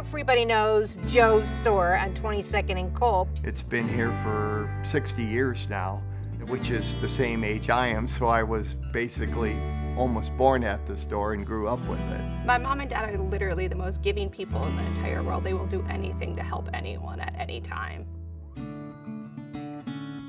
everybody knows Joe's store on 22nd and Culp. It's been here for 60 years now, which is the same age I am, so I was basically almost born at the store and grew up with it. My mom and dad are literally the most giving people in the entire world. They will do anything to help anyone at any time.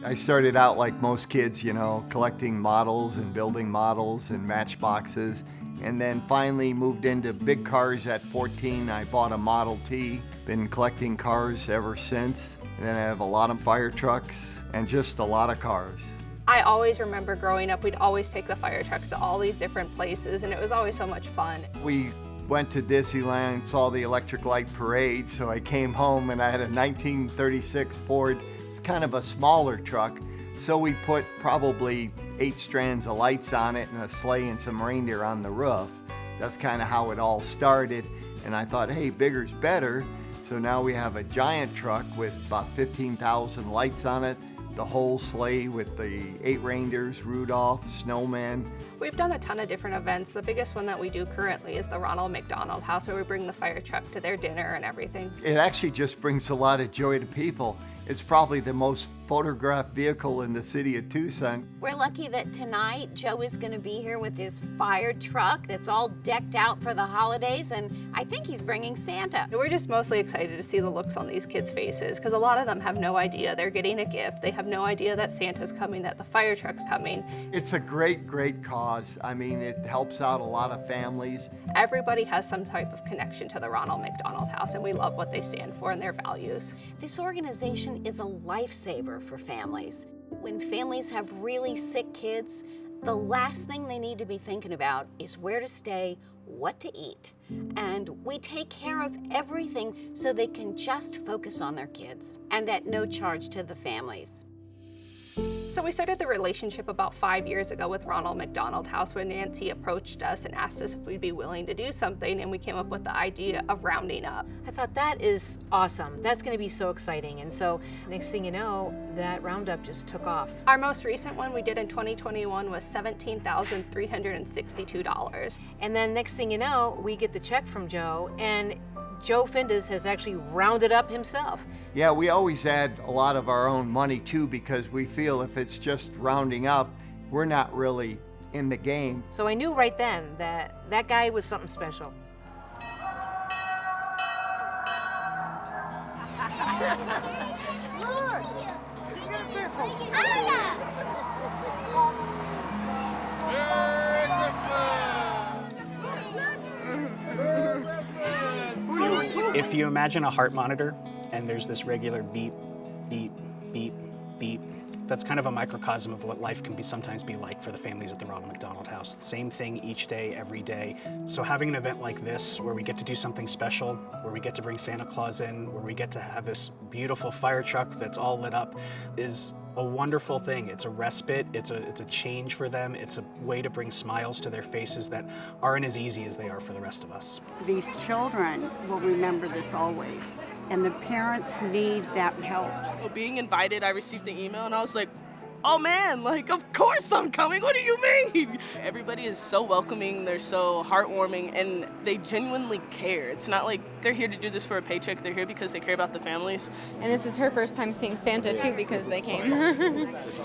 I started out like most kids, collecting models and building models and matchboxes, and then finally moved into big cars at 14. I bought a Model T, been collecting cars ever since. And then I have a lot of fire trucks and just a lot of cars. I always remember growing up, we'd always take the fire trucks to all these different places, and it was always so much fun. We went to Disneyland, saw the electric light parade, so I came home and I had a 1936 Ford. It's kind of a smaller truck, so we put probably 8 strands of lights on it and a sleigh and some reindeer on the roof. That's kind of how it all started, and I thought, hey, bigger's better. So now we have a giant truck with about 15,000 lights on it, the whole sleigh with the 8 reindeers, Rudolph, snowmen. We've done a ton of different events. The biggest one that we do currently is the Ronald McDonald House, where we bring the fire truck to their dinner and everything. It actually just brings a lot of joy to people. It's probably the most photographed vehicle in the city of Tucson. We're lucky that tonight Joe is going to be here with his fire truck that's all decked out for the holidays, and I think he's bringing Santa. We're just mostly excited to see the looks on these kids' faces, because a lot of them have no idea they're getting a gift. They have no idea that Santa's coming, that the fire truck's coming. It's a great, great cause. I mean, it helps out a lot of families. Everybody has some type of connection to the Ronald McDonald House, and we love what they stand for and their values. This organization is a lifesaver for families. When families have really sick kids, the last thing they need to be thinking about is where to stay, what to eat. And we take care of everything so they can just focus on their kids, and at no charge to the families. So we started the relationship about 5 years ago with Ronald McDonald House when Nancy approached us and asked us if we'd be willing to do something, and we came up with the idea of rounding up. I thought that is awesome. That's going to be so exciting. And so next thing you know, that roundup just took off. Our most recent one we did in 2021 was $17,362. And then next thing you know, we get the check from Joe, and Joe Findysz has actually rounded up himself. Yeah, we always add a lot of our own money too, because we feel if it's just rounding up, we're not really in the game. So I knew right then that that guy was something special. If you imagine a heart monitor and there's this regular beep, beep, beep, beep, that's kind of a microcosm of what life can sometimes be like for the families at the Ronald McDonald House. Same thing each day, every day. So having an event like this where we get to do something special, where we get to bring Santa Claus in, where we get to have this beautiful fire truck that's all lit up is a wonderful thing. It's a respite, it's a change for them, it's a way to bring smiles to their faces that aren't as easy as they are for the rest of us. These children will remember this always, and the parents need that help. Well, being invited, I received the email and I was like, oh man, of course I'm coming, what do you mean? Everybody is so welcoming, they're so heartwarming, and they genuinely care. It's not like they're here to do this for a paycheck, they're here because they care about the families. And this is her first time seeing Santa too, because they came.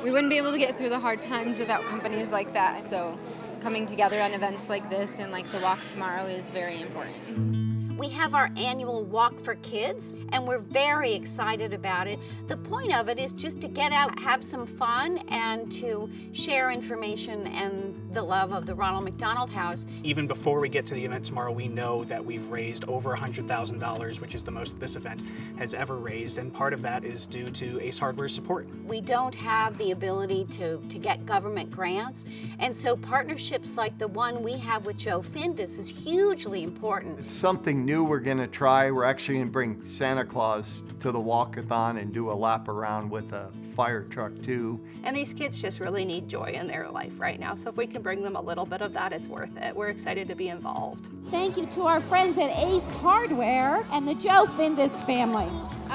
We wouldn't be able to get through the hard times without companies like that, so coming together on events like this and like the walk tomorrow is very important. We have our annual Walk for Kids, and we're very excited about it. The point of it is just to get out, have some fun, and to share information and the love of the Ronald McDonald House. Even before we get to the event tomorrow, we know that we've raised over $100,000, which is the most this event has ever raised, and part of that is due to Ace Hardware's support. We don't have the ability to get government grants, and so partnerships like the one we have with Joe Findysz is hugely important. It's something new we're going to try. We're actually going to bring Santa Claus to the walkathon and do a lap around with a fire truck too. And these kids just really need joy in their life right now, so if we can bring them a little bit of that, it's worth it. We're excited to be involved. Thank you to our friends at Ace Hardware and the Joe Findysz family.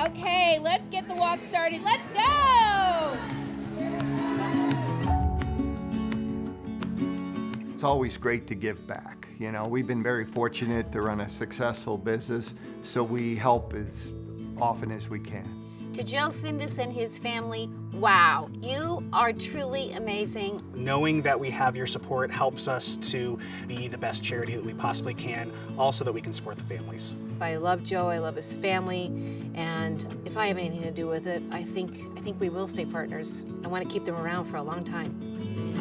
Okay, let's get the walk started. Let's go! It's always great to give back. You know, we've been very fortunate to run a successful business, so we help as often as we can. To Joe Findysz and his family, wow, you are truly amazing. Knowing that we have your support helps us to be the best charity that we possibly can, also that we can support the families. I love Joe, I love his family, and if I have anything to do with it, I think we will stay partners. I want to keep them around for a long time.